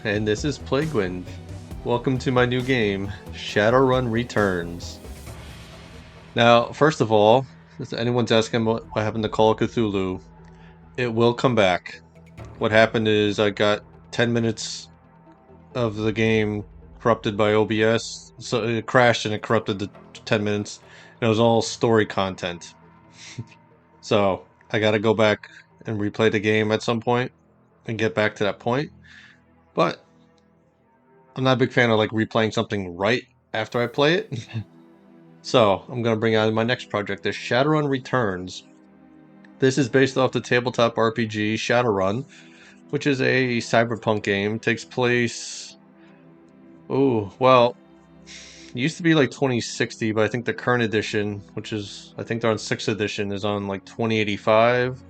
and this is Plaguewind. Welcome to my new game, Shadowrun Returns. Now, first of all, if anyone's asking what happened to Call of Cthulhu, it will come back. What happened is I got 10 minutes of the game corrupted by OBS, so it crashed and it corrupted the 10 minutes, and it was all story content. So, I gotta go back and replay the game at some point and get back to that point. But I'm not a big fan of like replaying something right after I play it. So I'm gonna bring on my next project, the Shadowrun Returns. This is based off the tabletop RPG Shadowrun, which is a cyberpunk game. It takes place, oh well, it used to be like 2060, but I think the current edition, which is I think they're on 6th edition, is on like 2085.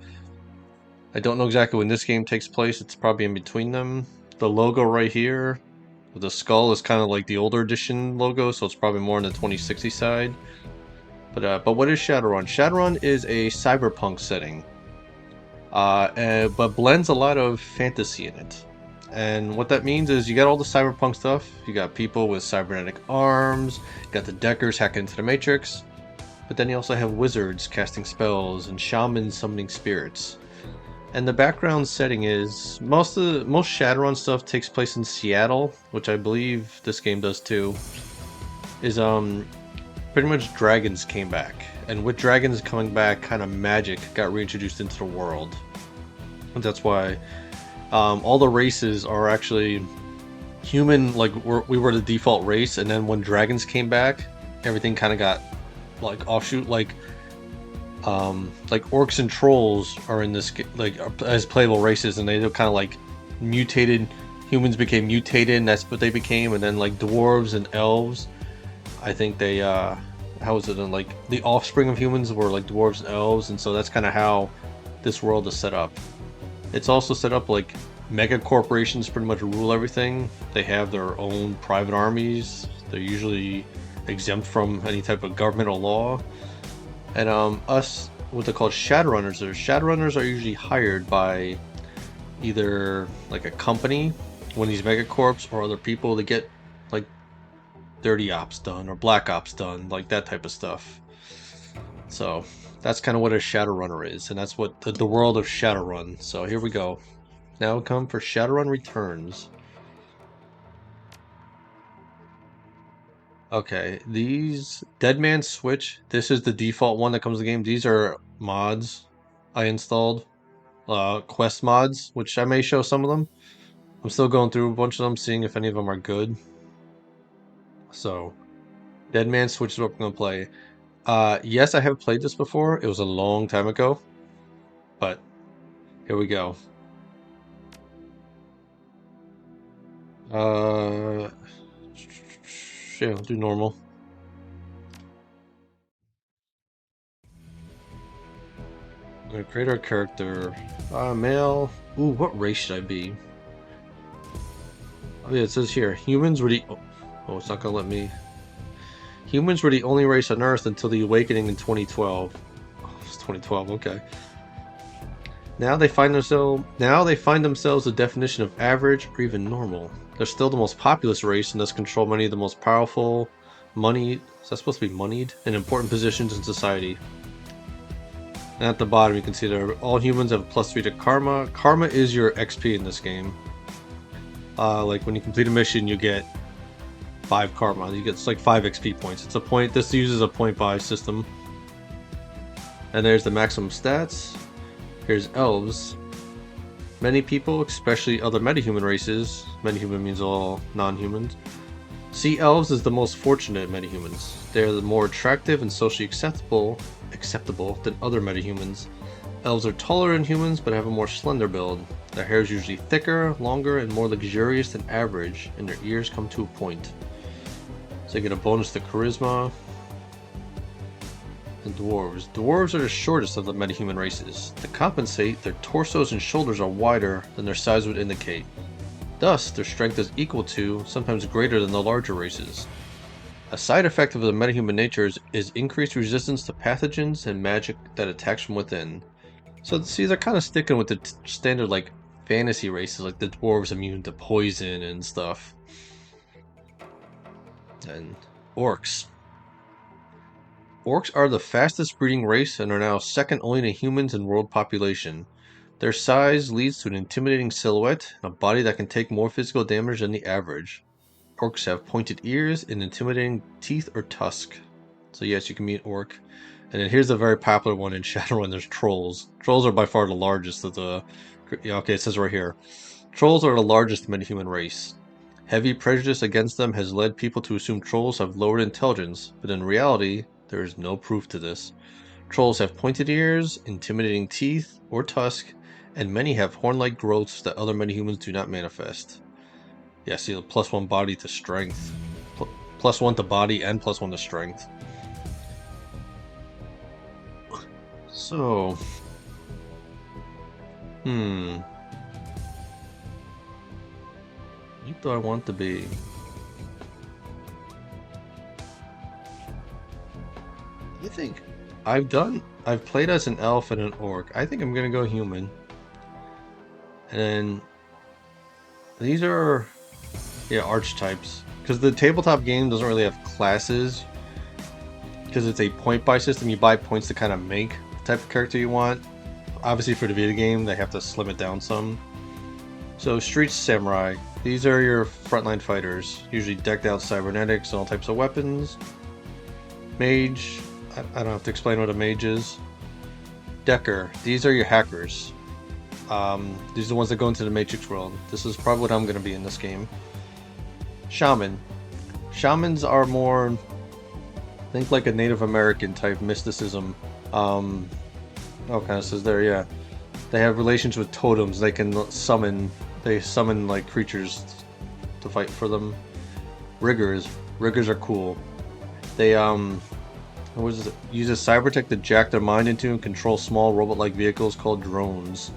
I don't know exactly when this game takes place. It's probably in between them. The logo right here, the skull, is kind of like the older edition logo, so it's probably more on the 2060 side. But what is Shadowrun? Shadowrun is a cyberpunk setting, but blends a lot of fantasy in it. And what that means is you got all the cyberpunk stuff. You got people with cybernetic arms. You got the Deckers hacking into the Matrix. But then you also have wizards casting spells and shamans summoning spirits. And the background setting is most Shadowrun stuff takes place in Seattle, which I believe this game does too. Is pretty much dragons came back, and with dragons coming back, kind of magic got reintroduced into the world. And that's why all the races are actually human. Like we were the default race, and then when dragons came back, everything kind of got like offshoot, like orcs and trolls are in this like as playable races, and they kind of like mutated. Humans became mutated, and that's what they became. And then like dwarves and elves, I think they how is it? And like the offspring of humans were like dwarves and elves, and so that's kind of how this world is set up. It's also set up like mega corporations pretty much rule everything. They have their own private armies. They're usually exempt from any type of governmental law. And us, what they're called Shadowrunners. Shadowrunners are usually hired by either like a company, one of these megacorps, or other people to get like dirty ops done or black ops done, like that type of stuff. So that's kind of what a Shadowrunner is, and that's what the world of Shadowrun. So here we go. Now come for Shadowrun Returns. Okay, these Dead Man Switch, this is the default one that comes with the game. These are mods I installed, quest mods, which I may show some of them. I'm still going through a bunch of them, seeing if any of them are good. So, Dead Man Switch is what I'm going to play. Yes, I have played this before. It was a long time ago. But, here we go. Yeah, I'll do normal. I'm going to create our character. Male. Ooh, what race should I be? Oh yeah, it says here, humans were the... Oh, it's not going to let me... Humans were the only race on Earth until the awakening in 2012. Oh, it's 2012, okay. Now they find themselves the definition of average or even normal. They're still the most populous race and thus control many of the most powerful, moneyed... Is that supposed to be moneyed? And important positions in society. And at the bottom you can see that all humans have +3 to Karma. Karma is your XP in this game. Like when you complete a mission, you get 5 Karma. You get like 5 XP points. It's a point. This uses a point buy system. And there's the maximum stats. Here's elves. Many people, especially other metahuman races, metahuman means all non-humans, see elves as the most fortunate metahumans. They are the more attractive and socially acceptable than other metahumans. Elves are taller than humans but have a more slender build. Their hair is usually thicker, longer, and more luxurious than average, and their ears come to a point. So you get a bonus to charisma. And dwarves. Dwarves are the shortest of the metahuman races. To compensate, their torsos and shoulders are wider than their size would indicate. Thus, their strength is equal to, sometimes greater than the larger races. A side effect of the metahuman nature is increased resistance to pathogens and magic that attacks from within. So see, they're kind of sticking with the standard like fantasy races, like the dwarves immune to poison and stuff. And orcs. Orcs are the fastest breeding race and are now second only to humans in world population. Their size leads to an intimidating silhouette and a body that can take more physical damage than the average. Orcs have pointed ears and intimidating teeth or tusk. So yes, you can meet orc. And then here's a very popular one in Shadowrun. There's trolls. Trolls are by far the largest of the... Yeah, okay, it says right here. Trolls are the largest metahuman race. Heavy prejudice against them has led people to assume trolls have lowered intelligence, but in reality, there is no proof to this. Trolls have pointed ears, intimidating teeth or tusk, and many have horn-like growths that other metahumans do not manifest. Yeah, see, the +1 body to strength. +1 to body and +1 to strength. So, what do I want to be? I think I've played as an elf and an orc. I think I'm gonna go human. And these are, yeah, archetypes. Because the tabletop game doesn't really have classes. Because it's a point-buy system, you buy points to kind of make the type of character you want. Obviously for the video game, they have to slim it down some. So Street Samurai, these are your frontline fighters, usually decked out cybernetics and all types of weapons. Mage, I don't have to explain what a mage is. Decker, these are your hackers. These are the ones that go into the Matrix world. This is probably what I'm going to be in this game. Shaman. Shamans are more, think like a Native American type mysticism. Oh, kind of says there, yeah. They have relations with totems. They can summon, like creatures to fight for them. Riggers. Riggers are cool. They, what is it? Uses cybertech to jack their mind into and control small robot-like vehicles called drones.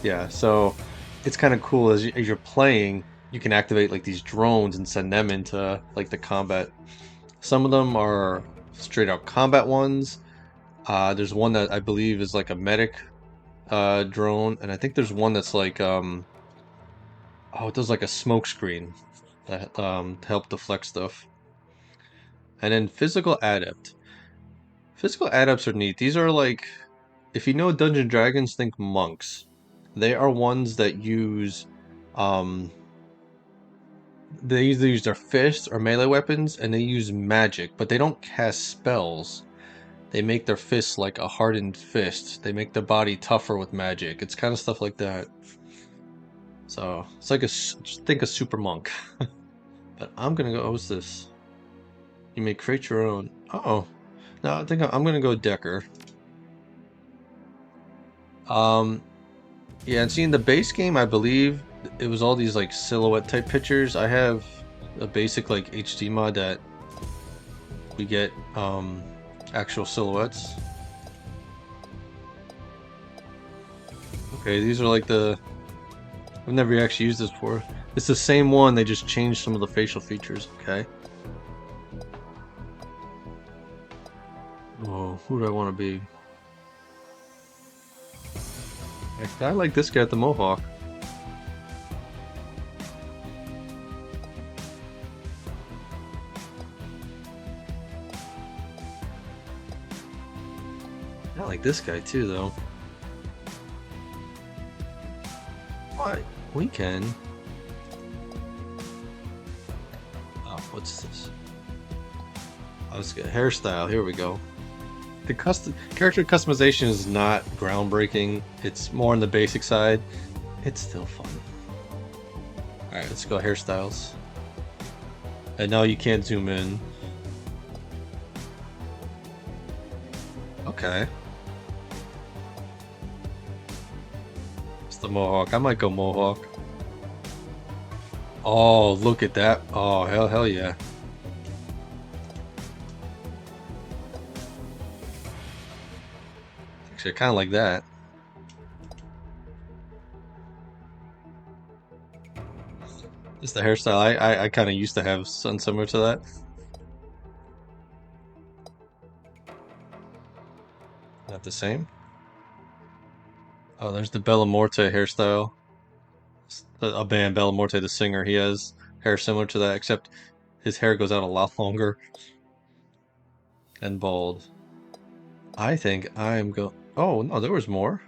Yeah, so it's kind of cool as you're playing, you can activate like these drones and send them into like the combat. Some of them are straight out combat ones. There's one that I believe is like a medic drone, and I think there's one that's like oh, it does like a smoke screen that to help deflect stuff. And then physical adept. Physical adepts are neat. These are like, if you know Dungeons and Dragons, think monks. They are ones that use they either use their fists or melee weapons, and they use magic, but they don't cast spells. They make their fists like a hardened fist. They make their body tougher with magic. It's kind of stuff like that. So it's like think a super monk. But I'm gonna go. What's this? You may create your own. Oh, no, I think I'm gonna go Decker. Yeah, and seeing the base game, I believe it was all these like silhouette type pictures. I have a basic like HD mod that we get actual silhouettes. Okay, these are like I've never actually used this before. It's the same one, they just changed some of the facial features, okay? Oh, who do I want to be? I like this guy at the Mohawk. I like this guy too, though. What? We can. Oh, what's this? Oh, let's get hairstyle. Here we go. The character customization is not groundbreaking. It's more on the basic side. It's still fun. Alright, let's go hairstyles. And now you can't zoom in. Okay. It's the Mohawk. I might go Mohawk. Oh, look at that. Oh, hell yeah. Actually, I kind of like that. Just the hairstyle. I kind of used to have something similar to that. Not the same. Oh, there's the Bella Morte hairstyle. A band, Bellamorte, the singer, he has hair similar to that, except his hair goes out a lot longer and bald. I think I'm go. Oh no, there was more.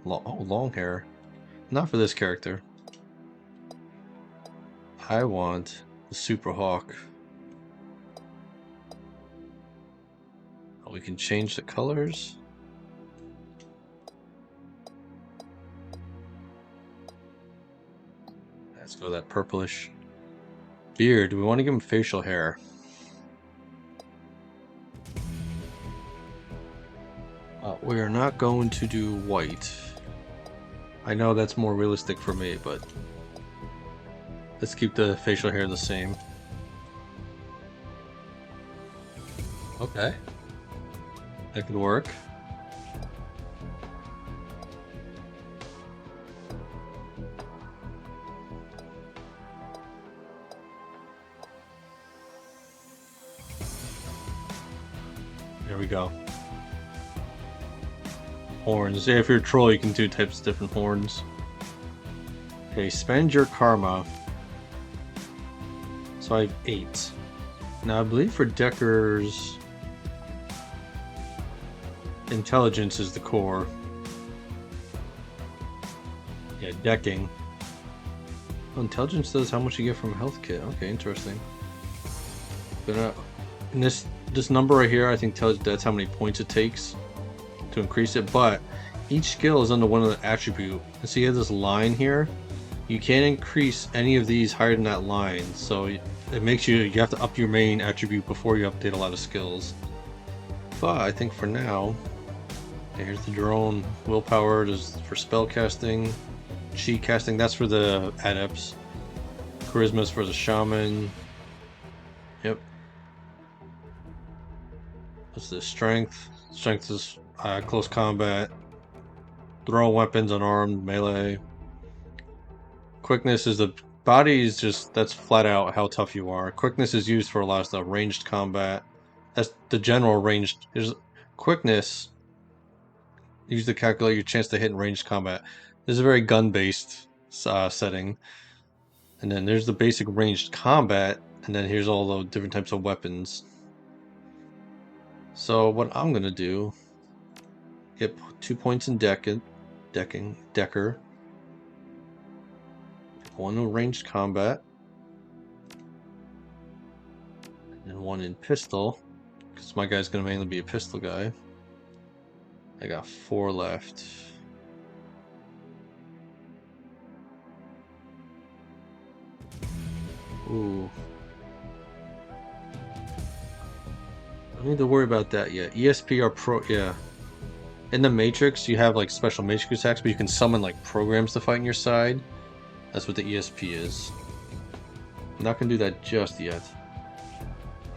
Long hair. Not for this character. I want the Super Hawk. We can change the colors. Let's go that purplish beard. Do we want to give him facial hair? We are not going to do white. I know that's more realistic for me, but let's keep the facial hair the same. Okay. That could work. There we go. Horns. Yeah, if you're a troll, you can do types of different horns. Okay, spend your karma. So I have 8. Now I believe for Decker's intelligence is the core. Yeah, decking. Oh, intelligence does how much you get from a health kit. Okay, interesting. But in this number right here, I think tells you that's how many points it takes to increase it. But each skill is under one of the attribute. And so you have this line here. You can't increase any of these higher than that line. So it makes you have to up your main attribute before you update a lot of skills. But I think for now, here's the drone. Willpower is for spell casting. Chi casting, that's for the adepts. Charisma is for the shaman. Yep. What's this? Strength. Strength is close combat. Throw weapons unarmed, melee. Quickness is the body is just that's flat out how tough you are. Quickness is used for a lot of stuff. Ranged combat. That's the general ranged. There's quickness. Use to calculate your chance to hit in ranged combat. This is a very gun-based setting. And then there's the basic ranged combat, and then here's all the different types of weapons. So what I'm gonna do, get 2 points in Decker, 1 in ranged combat, and 1 in pistol, because my guy's gonna mainly be a pistol guy. I got 4 left. Ooh. Don't need to worry about that yet. ESP are pro, yeah. In the Matrix, you have like special Matrix attacks, but you can summon like programs to fight on your side. That's what the ESP is. I'm not gonna do that just yet.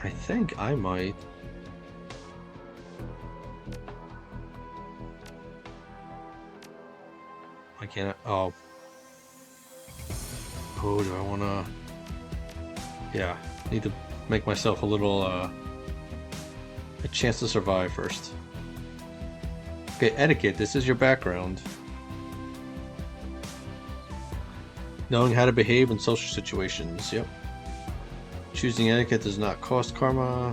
I think I might. I can't. Oh. Oh, do I wanna? Yeah, need to make myself a little a chance to survive first. Okay, etiquette. This is your background. Knowing how to behave in social situations. Yep. Choosing etiquette does not cost karma.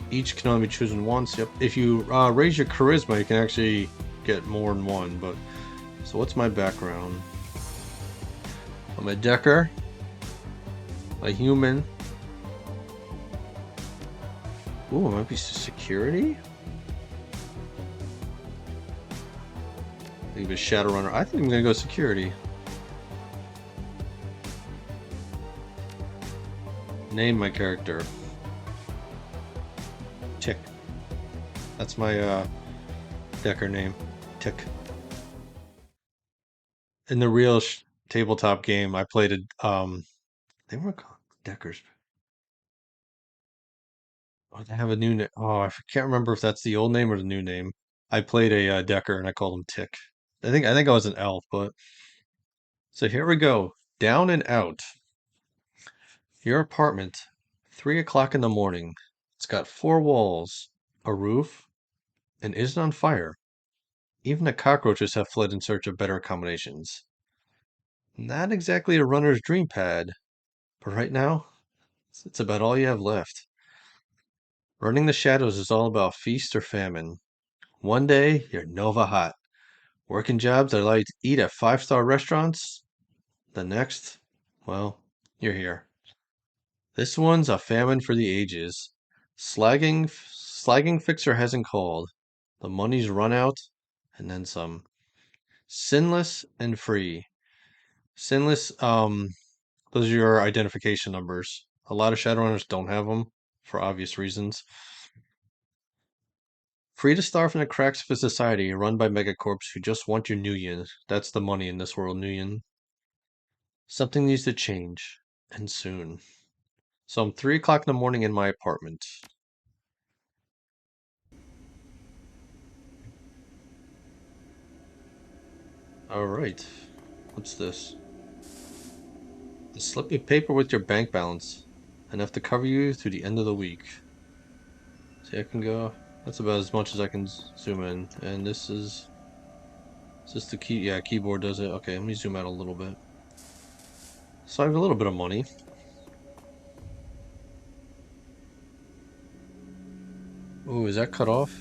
Each can only be chosen once. Yep. If you raise your charisma, you can actually get more than one. But so, what's my background? I'm a Decker, a human. Ooh, it might be security. Maybe a Shadowrunner. I think I'm gonna go security. Name my character. Tick. That's my Decker name. Tick. In the real tabletop game, I played they were called Deckers. Oh, they have a new name. Oh, I can't remember if that's the old name or the new name. I played a Decker and I called him Tick. I think I was an elf, but so here we go. Down and out. Your apartment, 3 o'clock in the morning. It's got 4 walls, a roof, and isn't on fire. Even the cockroaches have fled in search of better accommodations. Not exactly a runner's dream pad, but right now, it's about all you have left. Running the shadows is all about feast or famine. One day, you're Nova Hot, working jobs that allow you to eat at five-star restaurants. The next, well, you're here. This one's a famine for the ages. Slagging Fixer hasn't called. The money's run out, and then some. Sinless and free. Sinless, those are your identification numbers. A lot of Shadowrunners don't have them for obvious reasons. Free to starve in the cracks of a society run by megacorps who just want your Nuyen. That's the money in this world, Nuyen. Something needs to change, and soon. So I'm 3 o'clock in the morning in my apartment. Alright. What's this? A slip of paper with your bank balance. Enough to cover you through the end of the week. See, I can go. That's about as much as I can zoom in. And this is. Is this the key? Yeah, keyboard does it. Okay, let me zoom out a little bit. So I have a little bit of money. Oh, is that cut off?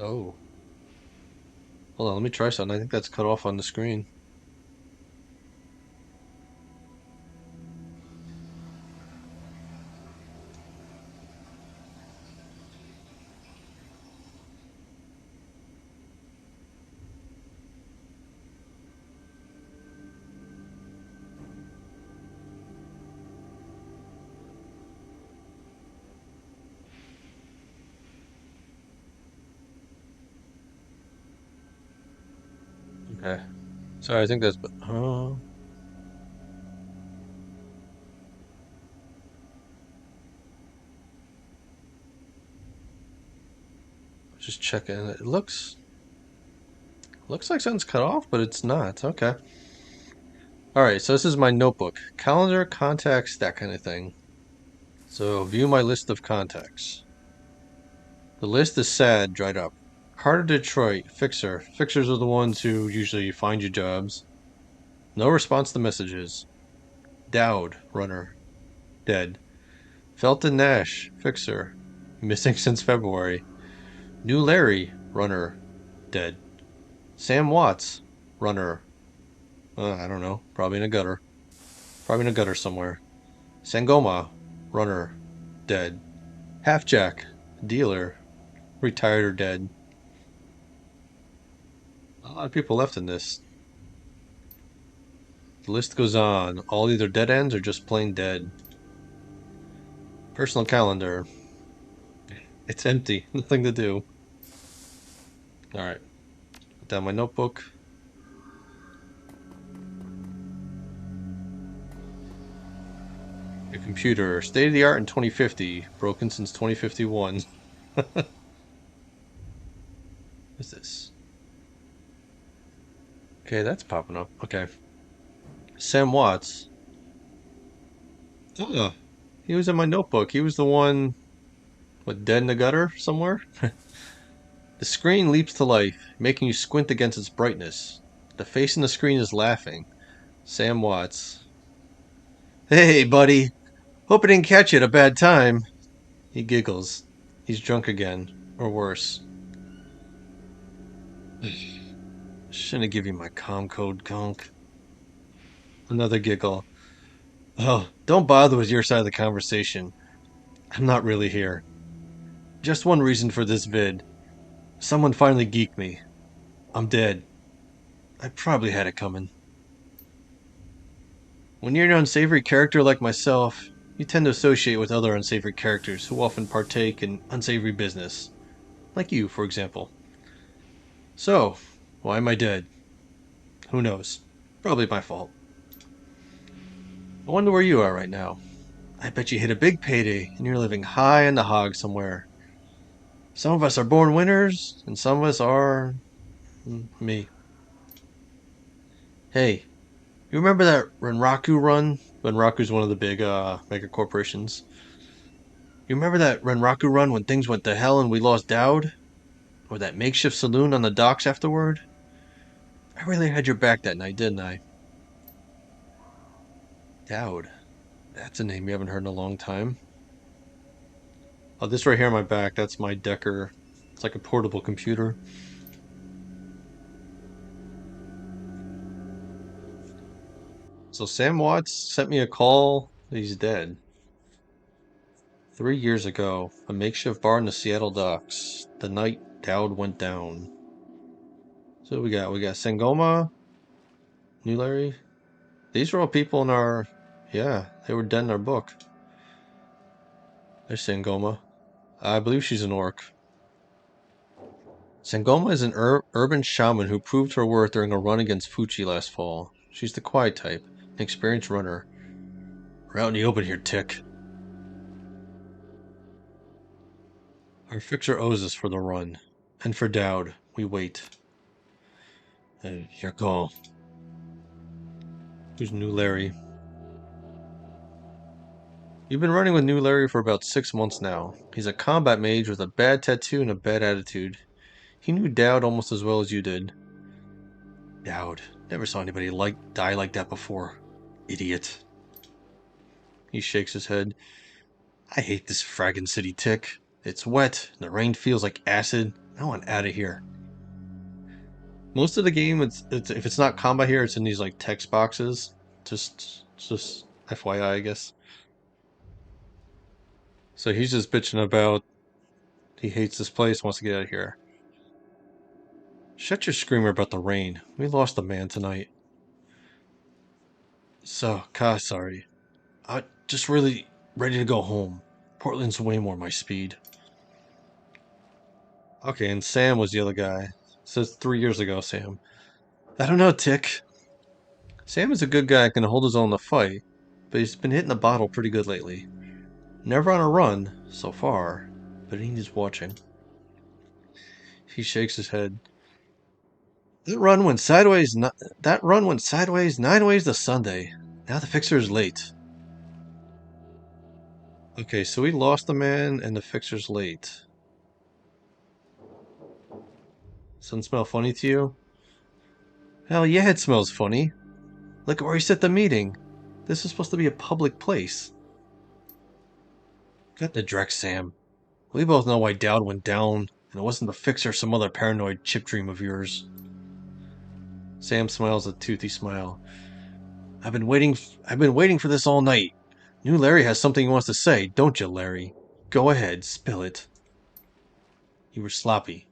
Oh. Hold on, let me try something. I think that's cut off on the screen. Okay. Sorry, I think that's. Just checking. It looks like something's cut off, but it's not. Okay. All right. So this is my notebook, calendar, contacts, that kind of thing. So view my list of contacts. The list is sad, dried up. Carter Detroit, fixer. Fixers are the ones who usually find you jobs. No response to messages. Dowd, runner, dead. Felton Nash, fixer. Missing since February. New Larry, runner, dead. Sam Watts, runner. I don't know. Probably in a gutter. Probably in a gutter somewhere. Sangoma, runner, dead. Halfjack, dealer, retired or dead. A lot of people left in this. The list goes on. All either dead ends or just plain dead. Personal calendar. It's empty. Nothing to do. Alright. Put down my notebook. Your computer. State of the art in 2050. Broken since 2051. What's this? Okay, that's popping up. Okay. Sam Watts. Oh, he was in my notebook. He was the one, what, dead in the gutter somewhere? The screen leaps to life, making you squint against its brightness. The face in the screen is laughing. Sam Watts. Hey, buddy. Hope I didn't catch you at a bad time. He giggles. He's drunk again. Or worse. Shouldn't have given you my com code, gunk. Another giggle. Oh, don't bother with your side of the conversation. I'm not really here. Just one reason for this vid. Someone finally geeked me. I'm dead. I probably had it coming. When you're an unsavory character like myself, you tend to associate with other unsavory characters who often partake in unsavory business. Like you, for example. So, why am I dead? Who knows? Probably my fault. I wonder where you are right now. I bet you hit a big payday and you're living high on the hog somewhere. Some of us are born winners, and some of us are. Me. Hey, you remember that Renraku run? Renraku's one of the big mega corporations. You remember that Renraku run when things went to hell and we lost Dowd? Or that makeshift saloon on the docks afterward? I really had your back that night, didn't I? Dowd. That's a name you haven't heard in a long time. Oh, this right here on my back, that's my Decker. It's like a portable computer. So Sam Watts sent me a call. He's dead. 3 years ago, a makeshift bar in the Seattle docks. The night Dowd went down. So we got Sangoma, New Larry. These are all people in our, yeah, they were dead in our book. There's Sangoma. I believe she's an orc. Sangoma is an urban shaman who proved her worth during a run against Fuchi last fall. She's the quiet type, an experienced runner. We're out in the open here, Tick. Our fixer owes us for the run. And for Dowd, we wait. Your call. Who's New Larry? You've been running with New Larry for about 6 months now. He's a combat mage with a bad tattoo and a bad attitude. He knew Dowd almost as well as you did. Dowd. Never saw anybody die like that before. Idiot. He shakes his head. I hate this fragging city, Tick. It's wet, and the rain feels like acid. I want out of here. Most of the game, it's if it's not combat here, it's in these like text boxes. Just FYI, I guess. So he's just bitching about he hates this place, wants to get out of here. Shut your screamer about the rain. We lost a man tonight. So, sorry. I'm just really ready to go home. Portland's way more my speed. Okay, and Sam was the other guy. Says 3 years ago, Sam. I don't know, Tick. Sam is a good guy, can hold his own in the fight, but he's been hitting the bottle pretty good lately. Never on a run, so far, but he needs watching. He shakes his head. That run went sideways 9 ways to Sunday. Now the fixer is late. Okay, so we lost the man and the fixer's late. Doesn't smell funny to you? Hell yeah, it smells funny. Look at where he set the meeting. This is supposed to be a public place. Got the dreck, Sam. We both know why Dowd went down, and it wasn't the fixer or some other paranoid chip dream of yours. Sam smiles a toothy smile. I've been waiting for this all night. New Larry has something he wants to say, don't you, Larry? Go ahead, spill it. You were sloppy.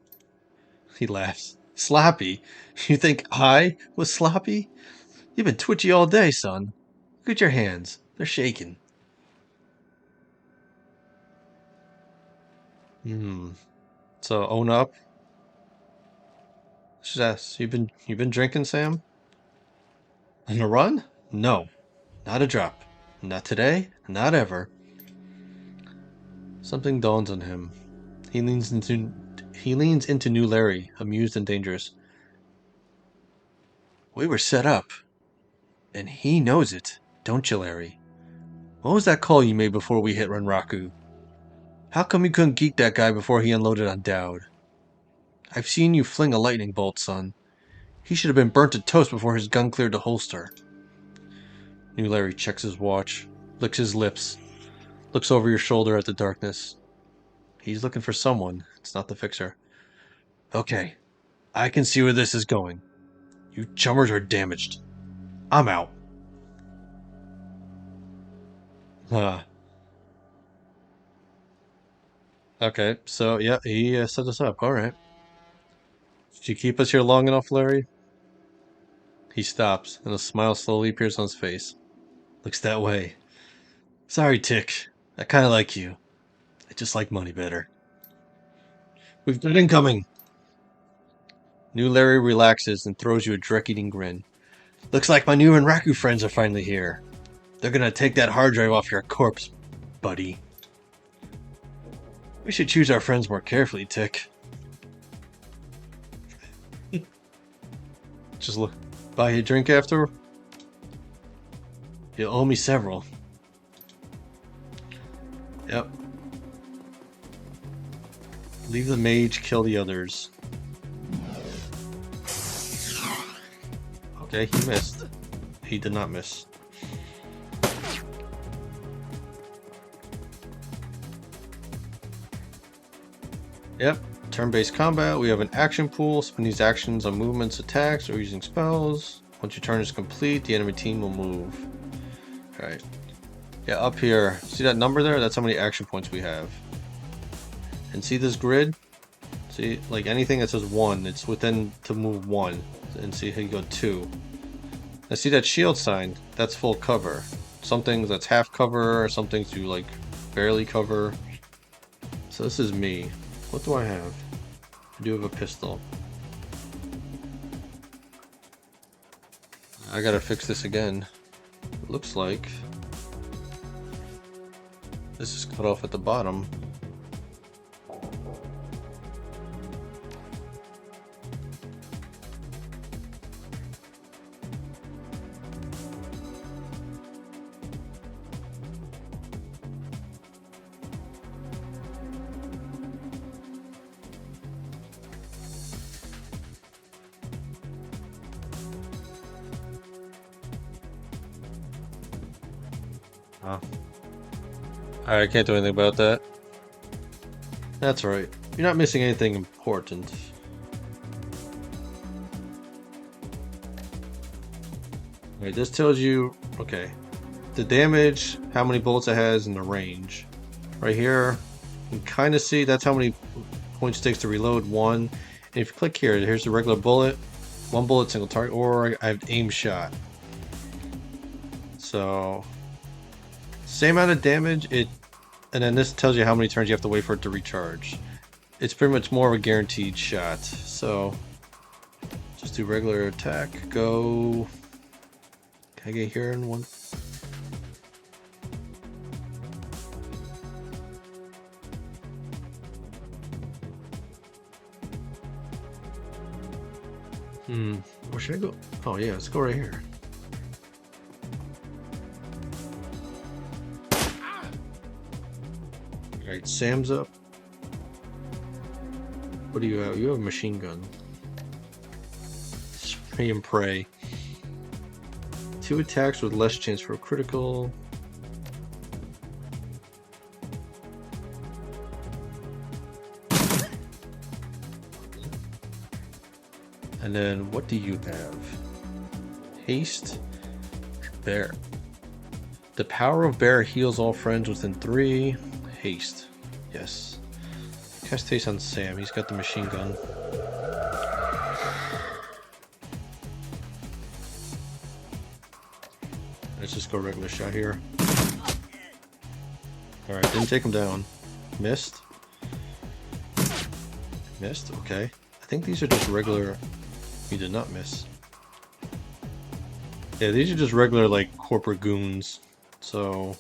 He laughs. Sloppy? You think I was sloppy? You've been twitchy all day, son. Look at your hands. They're shaking. So own up. Just ask, you've been drinking, Sam? On a run? No. Not a drop. Not today, not ever. Something dawns on him. He leans into New Larry, amused and dangerous. We were set up. And he knows it, don't you, Larry? What was that call you made before we hit Renraku? How come you couldn't geek that guy before he unloaded on Dowd? I've seen you fling a lightning bolt, son. He should have been burnt to toast before his gun cleared the holster. New Larry checks his watch, licks his lips, looks over your shoulder at the darkness. He's looking for someone. It's not the fixer. Okay, I can see where this is going. You chummers are damaged. I'm out. Okay, so yeah, he set us up. All right. Did you keep us here long enough, Larry? He stops, and a smile slowly appears on his face. Looks that way. Sorry, Tick. I kind of like you. I just like money better. We've got incoming. New Larry relaxes and throws you a dreck-eating grin. Looks like my new Renraku friends are finally here. They're gonna take that hard drive off your corpse, buddy. We should choose our friends more carefully, Tick. Just look. Buy a drink after? You'll owe me several. Yep. Leave the mage, kill the others. Okay, he missed. He did not miss. Yep, turn-based combat. We have an action pool. Spend these actions on movements, attacks, or using spells. Once your turn is complete, the enemy team will move. Alright. Yeah, up here. See that number there? That's how many action points we have. And see this grid? See, like anything that says 1, it's within to move 1. And see how you go 2. Now see that shield sign? That's full cover. Some things that's half cover, some things you like barely cover. So this is me. What do I have? I do have a pistol. I gotta fix this again. It looks like this is cut off at the bottom. Oh. Alright, I can't do anything about that. That's right. You're not missing anything important. Alright, this tells you, okay, the damage, how many bullets it has, and the range. Right here, you can kind of see that's how many points it takes to reload. 1. And if you click here, here's the regular bullet. 1 bullet, single target, or I have aim shot. So, same amount of damage, and then this tells you how many turns you have to wait for it to recharge. It's pretty much more of a guaranteed shot. So, just do regular attack, go. Can I get here in 1? Where should I go? Oh yeah, let's go right here. Alright, Sam's up. What do you have? You have a machine gun. Spray and pray. 2 attacks with less chance for a critical. And then what do you have? Haste. Bear. The power of bear heals all friends within 3. Haste. Yes. Cast haste on Sam. He's got the machine gun. Let's just go regular shot here. Alright, didn't take him down. Missed. Missed, okay. I think these are just regular. He did not miss. Yeah, these are just regular, like, corporate goons. So.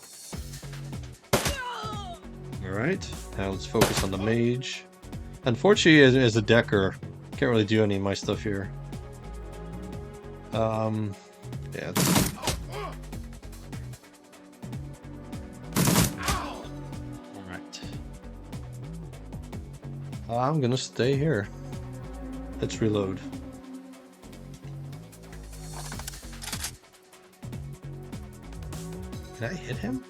Alright, now let's focus on the mage. Unfortunately, as a decker, can't really do any of my stuff here. Yeah. Alright. I'm gonna stay here. Let's reload. Did I hit him?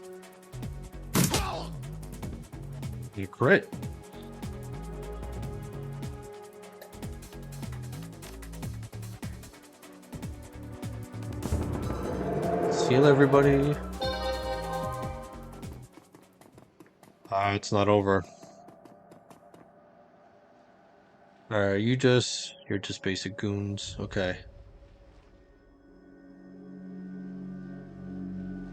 You crit. Heal everybody. It's not over. Alright, you're just basic goons. Okay.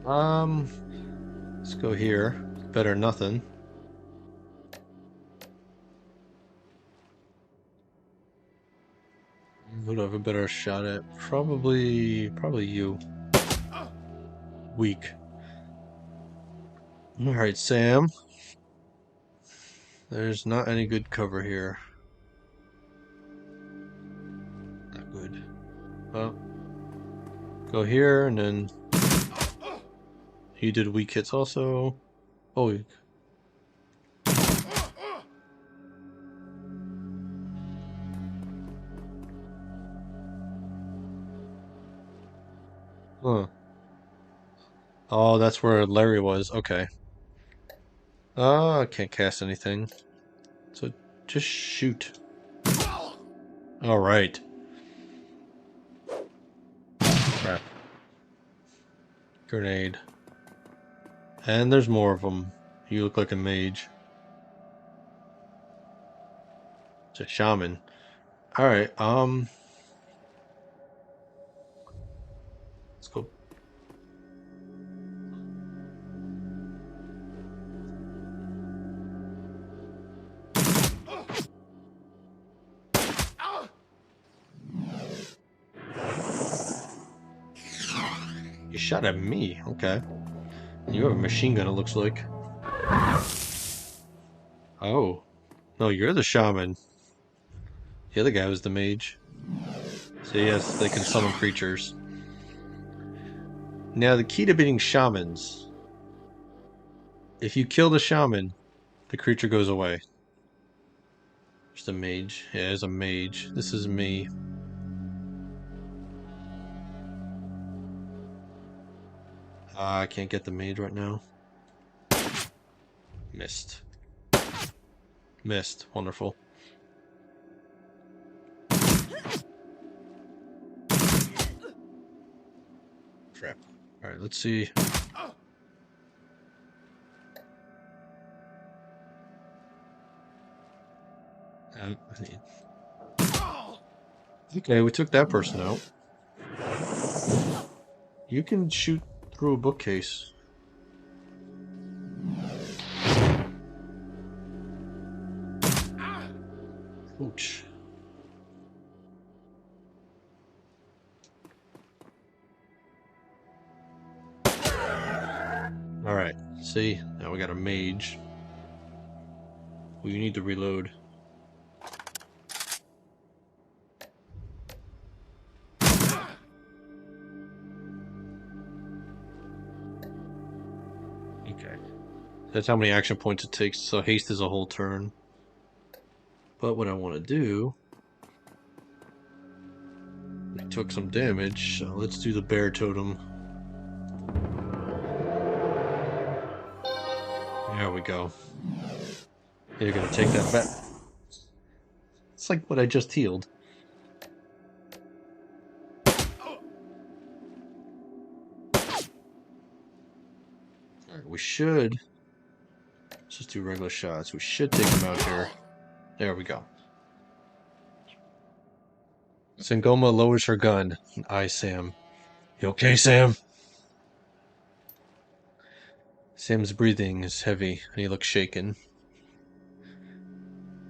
Let's go here. Better than nothing. Who do I have a better shot at? Probably you. Weak. Alright, Sam. There's not any good cover here. Not good. Well, go here and then he did weak hits also. Oh, weak. Huh. Oh, that's where Larry was. Okay. I can't cast anything. So just shoot. All right. Crap. Grenade. And there's more of them. You look like a mage. It's a shaman. All right. Let's go. You shot at me. Okay. You have a machine gun, it looks like. Oh. No, you're the shaman. The other guy was the mage. So yes, they can summon creatures. Now, the key to beating shamans. If you kill the shaman, the creature goes away. There's a mage. Yeah, there's a mage. This is me. I can't get the mage right now. Missed. Missed. Wonderful. Crap. Alright, let's see. Okay, we took that person out. You can shoot through a bookcase. Ouch. Alright, see? Now we got a mage. Well, you need to reload. Okay. That's how many action points it takes, so haste is a whole turn. But what I want to do... We took some damage, so let's do the bear totem. There we go. You're gonna take that back. It's like what I just healed. Alright, we should... Let's just do regular shots. We should take him out here. There we go. Sangoma lowers her gun and eyes Sam. You okay, Sam? Sam's breathing is heavy and he looks shaken.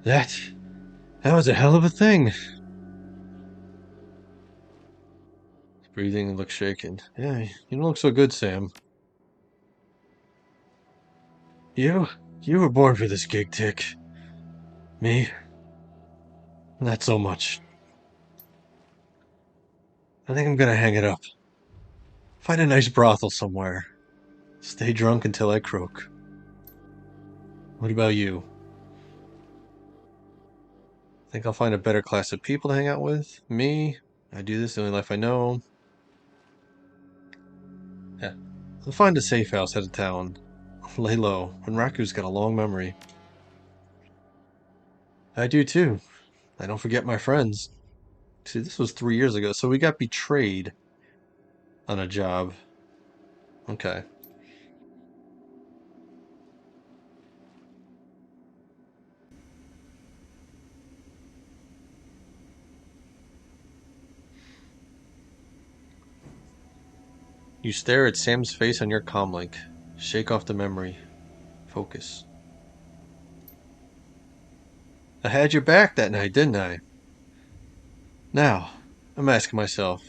That was a hell of a thing. His breathing looks shaken. Yeah, you don't look so good, Sam. You were born for this gig, Tick. Me? Not so much. I think I'm gonna hang it up. Find a nice brothel somewhere. Stay drunk until I croak. What about you? Think I'll find a better class of people to hang out with? Me? I do this the only life I know. Yeah. I'll find a safe house out of town. Lay low. Raku's got a long memory. I do too. I don't forget my friends. See, this was 3 years ago, so we got betrayed on a job. Okay. You stare at Sam's face on your comlink. Shake off the memory. Focus. I had your back that night, didn't I? Now, I'm asking myself,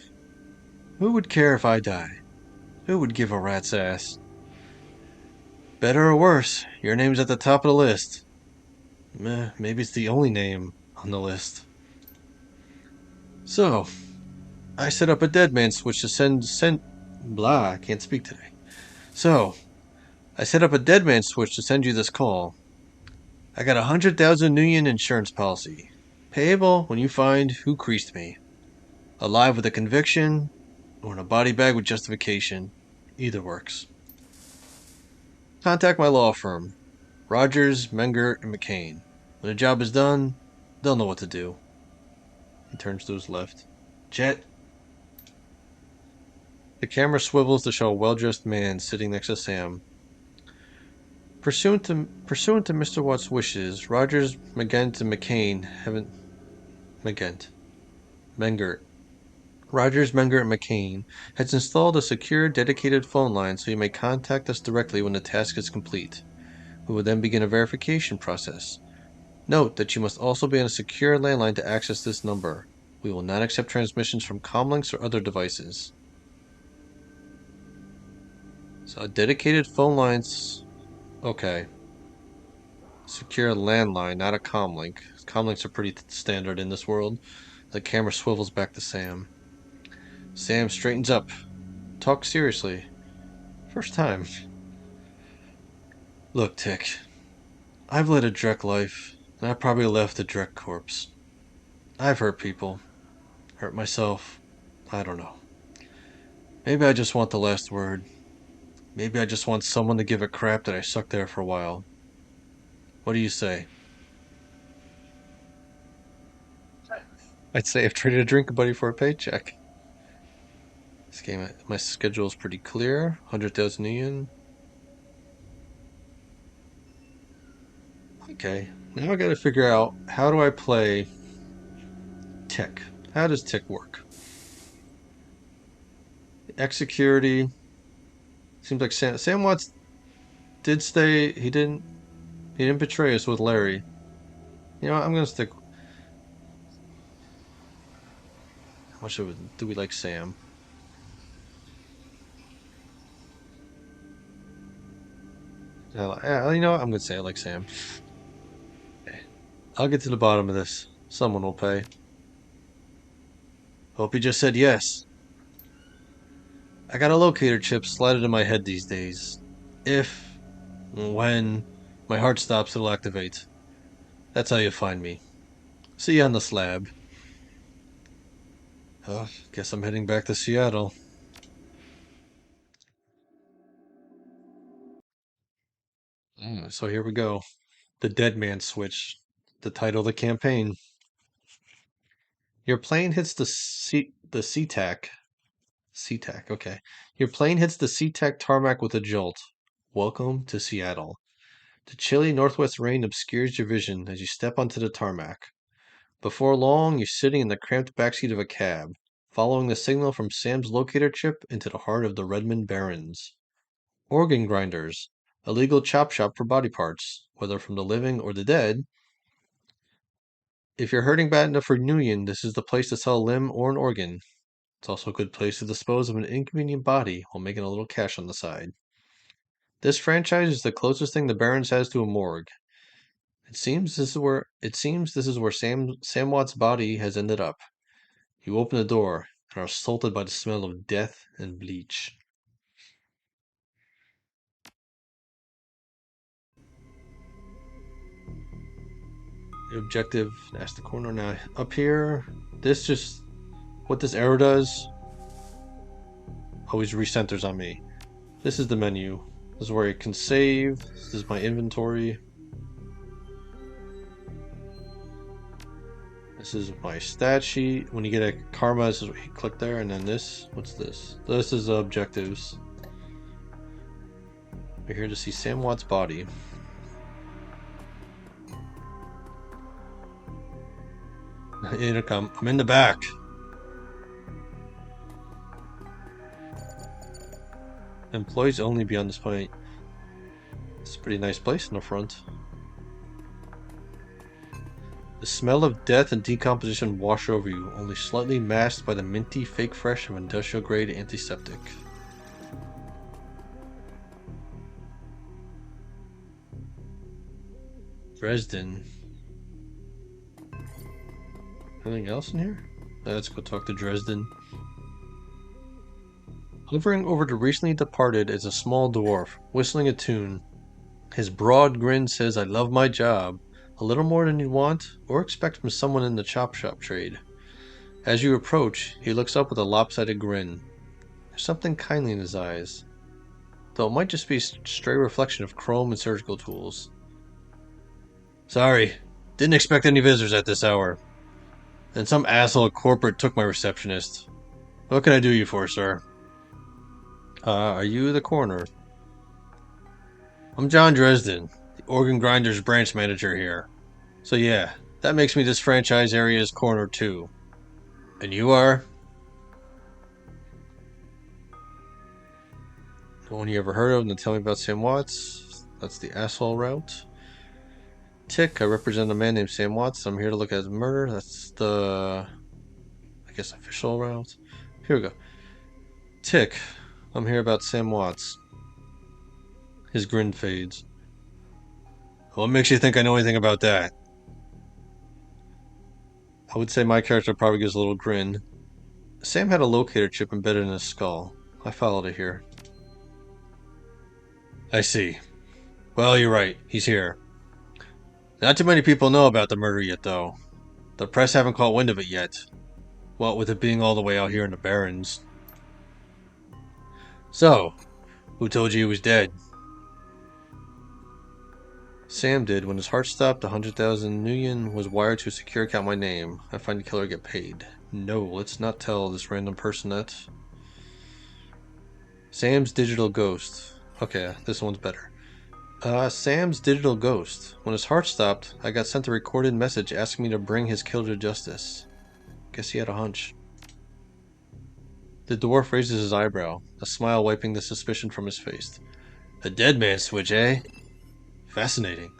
who would care if I die? Who would give a rat's ass? Better or worse, your name's at the top of the list. Maybe it's the only name on the list. So, I set up a dead man switch to send blah, I can't speak today. So, I set up a dead man switch to send you this call. I got 100,000 New Yen insurance policy. Payable when you find who creased me. Alive with a conviction, or in a body bag with justification. Either works. Contact my law firm, Rogers, Menger, and McCain. When the job is done, they'll know what to do. He turns to his left. Jet. The camera swivels to show a well-dressed man sitting next to Sam. Pursuant to Mr. Watt's wishes, Rogers, Megent, and McCain haven't Megent. Menger. Rogers, Menger, and McCain has installed a secure, dedicated phone line so you may contact us directly when the task is complete. We will then begin a verification process. Note that you must also be on a secure landline to access this number. We will not accept transmissions from comlinks or other devices. So dedicated phone lines. Okay. Secure landline, not a comlink. Comlinks are pretty standard in this world. The camera swivels back to Sam. Sam straightens up. Talk seriously. First time. Look, Tick. I've led a Drek life, and I probably left a Drek corpse. I've hurt people. Hurt myself. I don't know. Maybe I just want the last word. Maybe I just want someone to give a crap that I sucked there for a while. What do you say? I'd say I've traded a drink buddy for a paycheck. This game, my schedule is pretty clear. 100,000 yen. Okay, now I gotta figure out how do I play Tick. How does Tick work? Execurity. Seems like Sam Watts did stay. He didn't betray us with Larry. You know, I'm gonna stick. How much do we like Sam? Yeah, you know what? I'm gonna say I like Sam. Okay. I'll get to the bottom of this. Someone will pay. Hope he just said yes. I got a locator chip slotted in my head these days. If, when, my heart stops, it'll activate. That's how you find me. See you on the slab. Guess I'm heading back to Seattle. So here we go. The Dead Man Switch. The title of the campaign. Your plane hits the SeaTac. SeaTac, okay. Your plane hits the SeaTac tarmac with a jolt. Welcome to Seattle. The chilly northwest rain obscures your vision as you step onto the tarmac. Before long, you're sitting in the cramped backseat of a cab, following the signal from Sam's locator chip into the heart of the Redmond Barrens. Organ grinders, a legal chop shop for body parts, whether from the living or the dead. If you're hurting bad enough for union, this is the place to sell a limb or an organ. It's also a good place to dispose of an inconvenient body while making a little cash on the side. This franchise is the closest thing the Barrens has to a morgue. It seems this is where Sam Watt's body has ended up. You open the door and are assaulted by the smell of death and bleach. The objective, that's the corner now. Up here, what this arrow does, always recenters on me. This is the menu. This is where I can save. This is my inventory. This is my stat sheet. When you get a karma, this is what you click there, and then this. What's this? This is objectives. We're here to see Sam Watt's body. Intercom. I'm in the back. Employees only beyond this point. It's a pretty nice place in the front. The smell of death and decomposition wash over you, only slightly masked by the minty fake fresh of industrial grade antiseptic. Dresden. Anything else in here? Let's go talk to Dresden. Hovering over the recently departed is a small dwarf, whistling a tune. His broad grin says, "I love my job," a little more than you'd want or expect from someone in the chop shop trade. As you approach, he looks up with a lopsided grin. There's something kindly in his eyes, though it might just be a stray reflection of chrome and surgical tools. Sorry, didn't expect any visitors at this hour. And some asshole at corporate took my receptionist. What can I do you for, sir? Are you the coroner? I'm John Dresden, the organ grinders branch manager here. So yeah, that makes me this franchise area's coroner too. And you are? The one you ever heard of, and then tell me about Sam Watts. That's the asshole route. Tick, I represent a man named Sam Watts. I'm here to look at his murder. That's the, I guess, official route. Here we go. Tick, I'm here about Sam Watts. His grin fades. What makes you think I know anything about that? I would say my character probably gives a little grin. Sam had a locator chip embedded in his skull. I followed it here. I see. Well, you're right. He's here. Not too many people know about the murder yet, though. The press haven't caught wind of it yet. What with it being all the way out here in the Barrens. So, who told you he was dead? Sam did. When his heart stopped, 100,000 Nuyen was wired to a secure account my name. I find the killer get paid. No, let's not tell this random person that. Sam's digital ghost. Okay, this one's better. Sam's digital ghost. When his heart stopped, I got sent a recorded message asking me to bring his killer to justice. Guess he had a hunch. The dwarf raises his eyebrow, a smile wiping the suspicion from his face. A dead man switch, eh? Fascinating.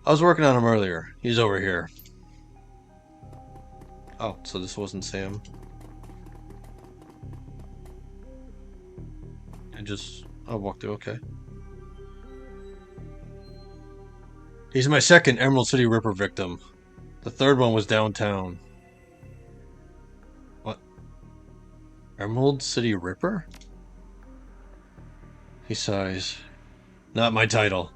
I was working on him earlier. He's over here. Oh, so this wasn't Sam. I walked through, okay. He's my second Emerald City Ripper victim. The third one was downtown. What? Emerald City Ripper? He sighs. Not my title.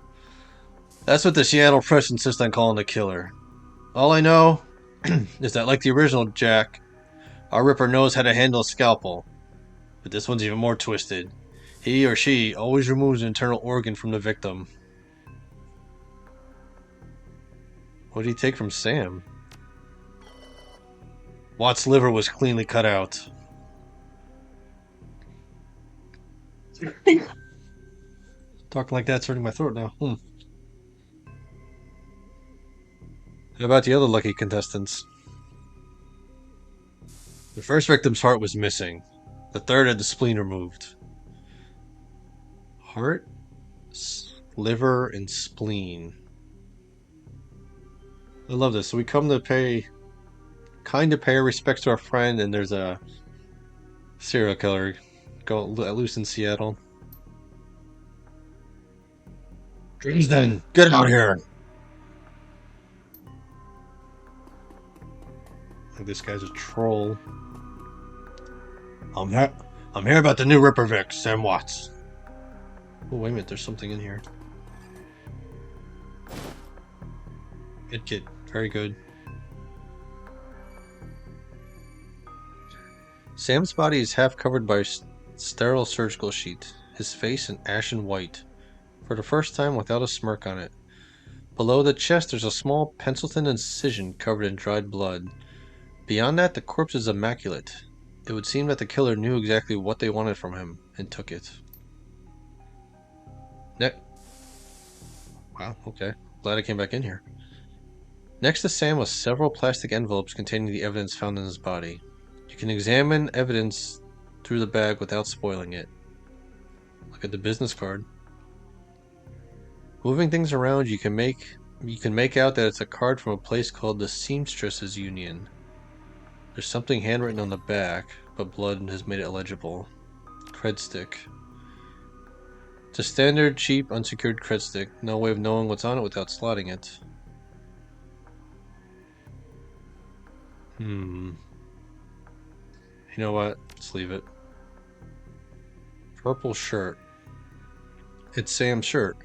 That's what the Seattle Press insists on calling the killer. All I know is that, like the original Jack, our Ripper knows how to handle a scalpel. But this one's even more twisted. He or she always removes an internal organ from the victim. What did he take from Sam? Watt's liver was cleanly cut out. Talking like that's hurting my throat now. How about the other lucky contestants? The first victim's heart was missing. The third had the spleen removed. Heart, liver, and spleen. I love this. So we come to pay our respects to our friend, and there's a serial killer loose in Seattle. Then get out here! Like this guy's a troll. I'm here about the new Ripper Vic, Sam Watts. Oh, wait a minute, there's something in here. Good kid. Very good. Sam's body is half covered by a sterile surgical sheet, his face an ashen white, for the first time without a smirk on it. Below the chest there's a small pencil-thin incision covered in dried blood. Beyond that, the corpse is immaculate. It would seem that the killer knew exactly what they wanted from him, and took it. Wow, okay. Glad I came back in here. Next to Sam was several plastic envelopes containing the evidence found in his body. You can examine evidence through the bag without spoiling it. Look at the business card. Moving things around, you can make out that it's a card from a place called the Seamstresses Union. There's something handwritten on the back, but blood has made it illegible. Cred stick. It's a standard, cheap, unsecured cred stick. No way of knowing what's on it without slotting it. You know what? Let's leave it. Purple shirt. It's Sam's shirt.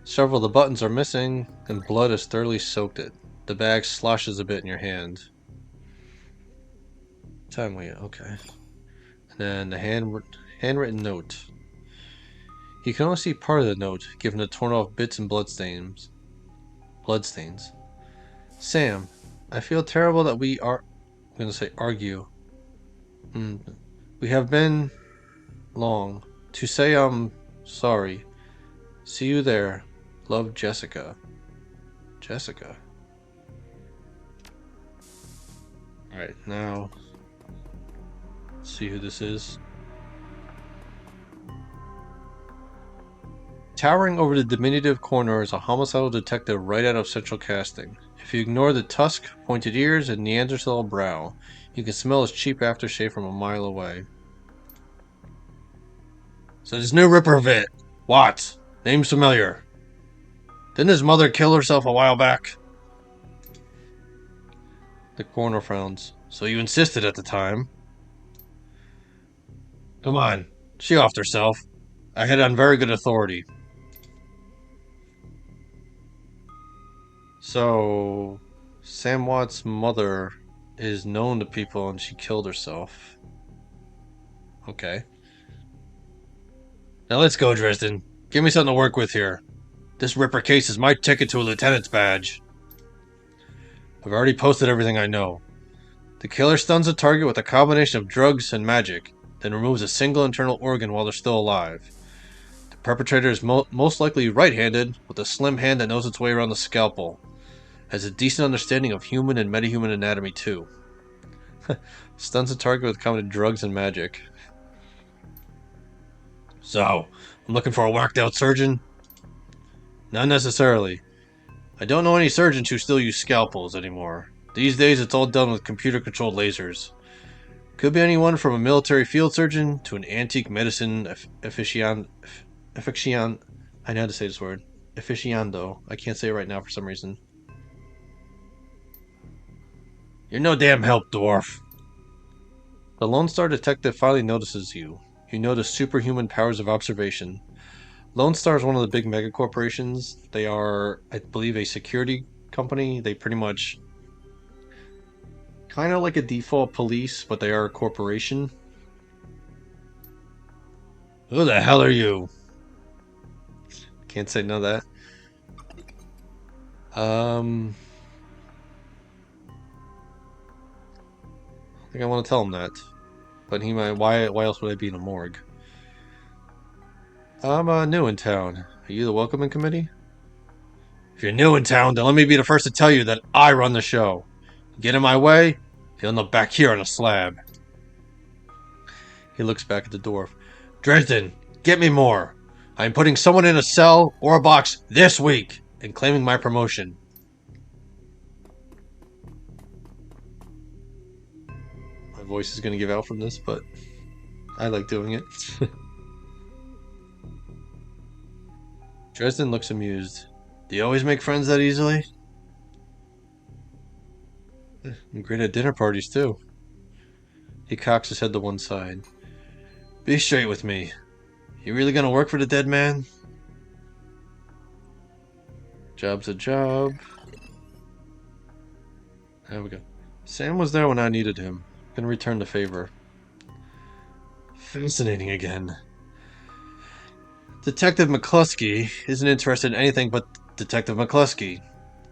Several of the buttons are missing, and blood has thoroughly soaked it. The bag sloshes a bit in your hand. Timely, okay. And then the handwritten note. You can only see part of the note, given the torn off bits and bloodstains. Sam, I feel terrible that I'm going to say argue. We have been long. To say I'm sorry. See you there. Love, Jessica. Jessica. Alright, now let's see who this is. Towering over the diminutive corner is a homicidal detective right out of Central Casting. If you ignore the tusk, pointed ears, and Neanderthal brow, you can smell his cheap aftershave from a mile away. So this new Ripper of it. Watts. Name's familiar. Didn't his mother kill herself a while back? The coroner frowns. So you insisted at the time. Come on. She offed herself. I had it on very good authority. So, Sam Watt's mother is known to people and she killed herself. Okay. Now let's go, Dresden. Give me something to work with here. This Ripper case is my ticket to a lieutenant's badge. I've already posted everything I know. The killer stuns a target with a combination of drugs and magic, then removes a single internal organ while they're still alive. The perpetrator is most likely right-handed, with a slim hand that knows its way around the scalpel. Has a decent understanding of human and metahuman anatomy, too. Stuns a target with a combination of drugs and magic. So, I'm looking for a whacked-out surgeon? Not necessarily. I don't know any surgeons who still use scalpels anymore. These days, it's all done with computer-controlled lasers. Could be anyone from a military field surgeon to an antique medicine aficionado. I know how to say this word. Aficionado. I can't say it right now for some reason. You're no damn help, dwarf. The Lone Star detective finally notices you. You notice superhuman powers of observation. Lone Star is one of the big mega corporations. They are, I believe, a security company. They pretty much kind of like a default police, but they are a corporation. Who the hell are you? Can't say none of that. I think I want to tell him that. But he might. Why else would I be in a morgue? I'm new in town. Are you the welcoming committee? If you're new in town, then let me be the first to tell you that I run the show. Get in my way, you'll end up back here on a slab. He looks back at the dwarf. Dresden, get me more. I am putting someone in a cell or a box this week and claiming my promotion. My voice is going to give out from this, but I like doing it. Dresden looks amused. Do you always make friends that easily? I'm great at dinner parties, too. He cocks his head to one side. Be straight with me. You really gonna work for the dead man? Job's a job. There we go. Sam was there when I needed him. Gonna return the favor. Fascinating again. Detective McCluskey isn't interested in anything but Detective McCluskey.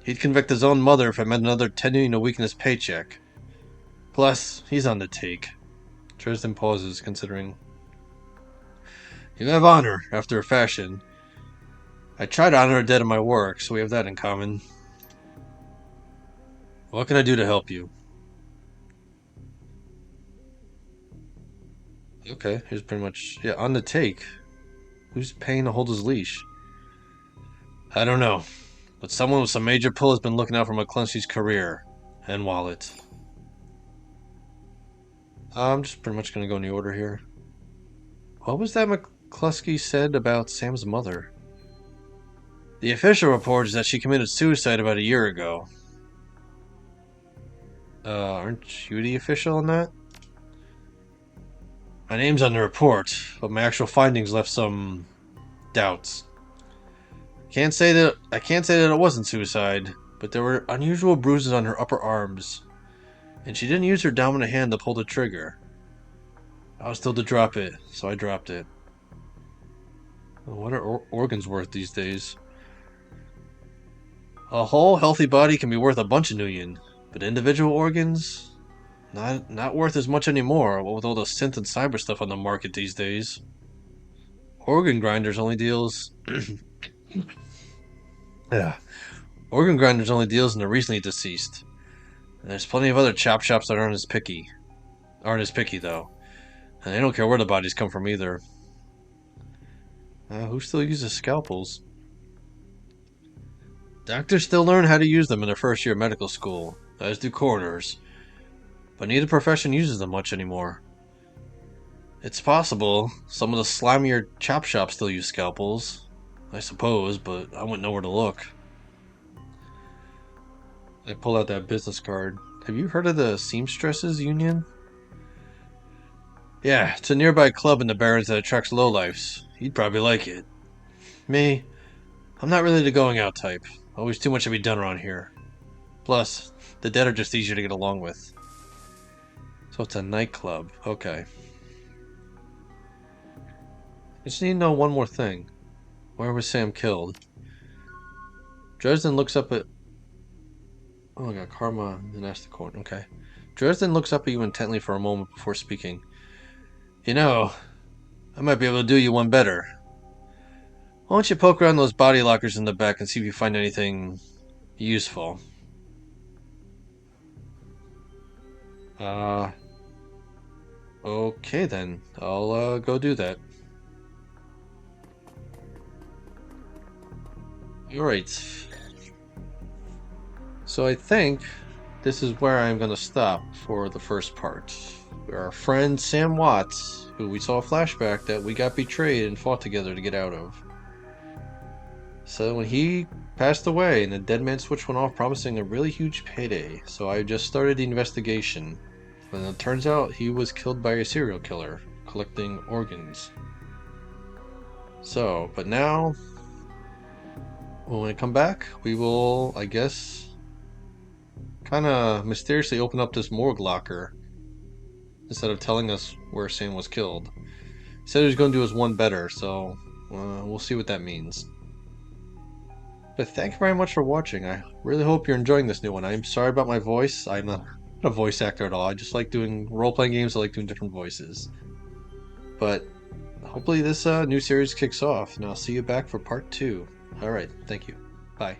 He'd convict his own mother if it meant another $10 a week in his paycheck. Plus, he's on the take. Dresden pauses, considering. You have honor, after a fashion. I try to honor a dead in my work, so we have that in common. What can I do to help you? Okay, here's pretty much... Yeah, on the take. Who's paying to hold his leash? I don't know. But someone with some major pull has been looking out for McCluskey's career. And wallet. I'm just pretty much going to go in the order here. What was that McCluskey said about Sam's mother? The official report is that she committed suicide about a year ago. Aren't you the official on that? My name's on the report, but my actual findings left some doubts. I can't say that it wasn't suicide, but there were unusual bruises on her upper arms, and she didn't use her dominant hand to pull the trigger. I was told to drop it, so I dropped it. What are organs worth these days? A whole healthy body can be worth a bunch of million, but individual organs, not worth as much anymore. What with all the synth and cyber stuff on the market these days. Organ grinders only deals. Yeah, organ grinders only deals in the recently deceased. And there's plenty of other chop shops that aren't as picky. Aren't as picky though, and they don't care where the bodies come from either. Who still uses scalpels? Doctors still learn how to use them in their first year of medical school, as do coroners, but neither profession uses them much anymore. It's possible some of the slimier chop shops still use scalpels, I suppose, but I wouldn't know where to look. I pull out that business card. Have you heard of the Seamstresses Union? Yeah, it's a nearby club in the Barrens that attracts lowlifes. You'd probably like it. Me? I'm not really the going out type. Always too much to be done around here. Plus, the dead are just easier to get along with. So it's a nightclub. Okay. I just need to know one more thing. Where was Sam killed? Dresden looks up at... Oh my god, Karma and asked the court. Okay. Dresden looks up at you intently for a moment before speaking. You know, I might be able to do you one better. Why don't you poke around those body lockers in the back and see if you find anything useful? Okay then. I'll go do that. Alright. So I think this is where I'm going to stop for the first part. Our friend Sam Watts, who we saw a flashback that we got betrayed and fought together to get out of. So when he passed away and the dead man switch went off promising a really huge payday, so I just started the investigation. And it turns out he was killed by a serial killer, collecting organs. So, but now, when we come back, we will, I guess, kind of mysteriously open up this morgue locker instead of telling us where Sam was killed. He said he was going to do us one better, so we'll see what that means. But thank you very much for watching. I really hope you're enjoying this new one. I'm sorry about my voice. I'm not a voice actor at all. I just like doing role-playing games. I like doing different voices. But hopefully this new series kicks off, and I'll see you back for part 2. Alright, thank you. Bye.